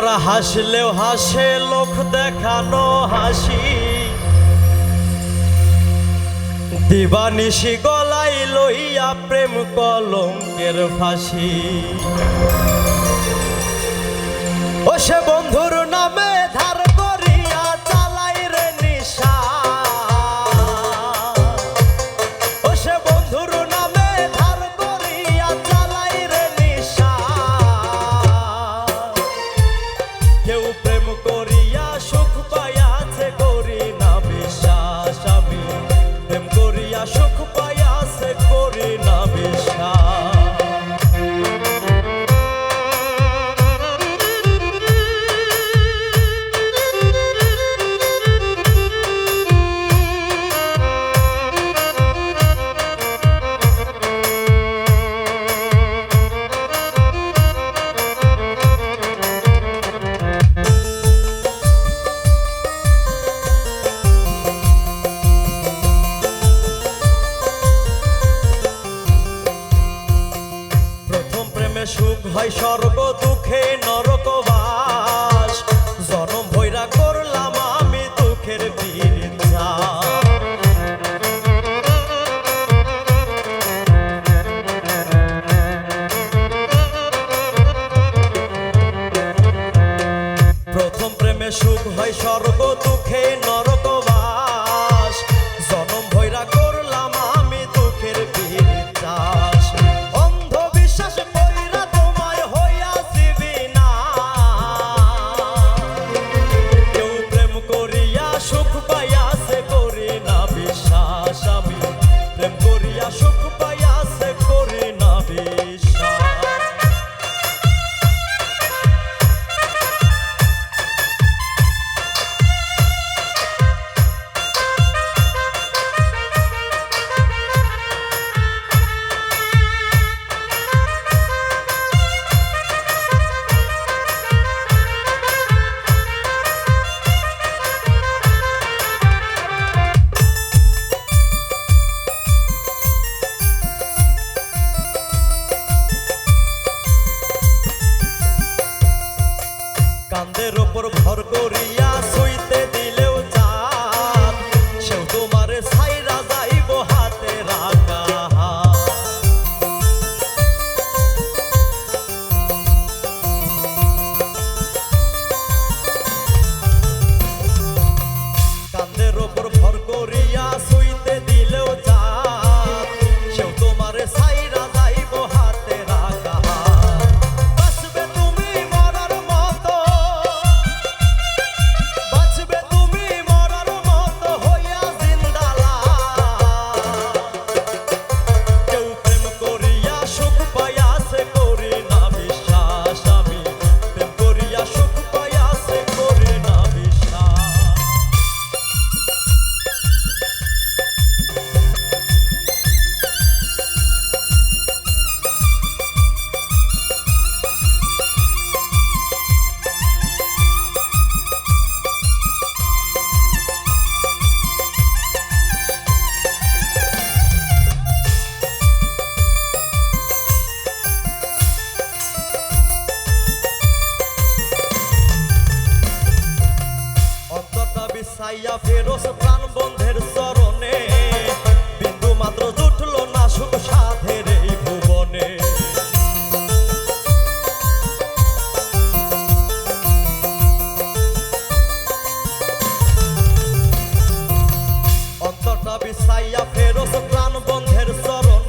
তোরা হাসলেও হাসে লোক দেখানো হাসি, দিবানিশি গলাই লইয়া প্রেম কলঙ্কের ফাঁসি। ও সে বন্ধুর নামে ধার করিয়া চালাই রে নিশা, ও সে বন্ধুর নামে ধার করিয়া চালাই রে নিশা। কেউ প্রেম করিয়া সুখ পাইয়াছে করি না বিশ্বাস, আমি প্রেম করিয়া সুখ পাইয়াছে করি না বিশ্বাস। সুখ হয় স্বর্গ দুঃখে নরকবাস, জনম ভৈরা করলাম আমি দুঃখের বিরছা। প্রথম প্রেমে সুখ হয় স্বর্গ দুঃখে নরকবাস, জনম ভৈরা করলাম আমি দুঃখের বিরচাস। সুখ পাইয়াছে করি না বিশ্বাস, আমি প্রেম করিয়া সুখ পাইয়াছে করি না বিশ্বাস। কান্দের ওপর ভর করিয়া শুইতে দিলেও চাঁদ, সেও তোমারে ছাইরা যাইব হাতে রাখা হাত। কান্দের ওপর ভর করিয়া শুইতে দিলেও চাঁদ, সেও তোমারে ছাইরা যাইব হাতে রাখা হাত। বাঁচবে তুমি মরার মতো, বাঁচবে তুমি মরার মতো হইয়া জিন্দালা। কেউ প্রেম করিয়া সুখ পাইয়াছে করি না বিশ্বাস, আমি প্রেম করিয়া সুখ পাইয়াছে করি না বিশ্বাস। অন্তরটা বিছাইয়া ফেরোস প্রাণ বন্ধের চরণে, বিন্দু মাত্র জুটল না সুখ সাধের এই ভুবনে। অন্তরটা বিছাইয়া ফেরোস প্রাণ বন্ধের চরণে,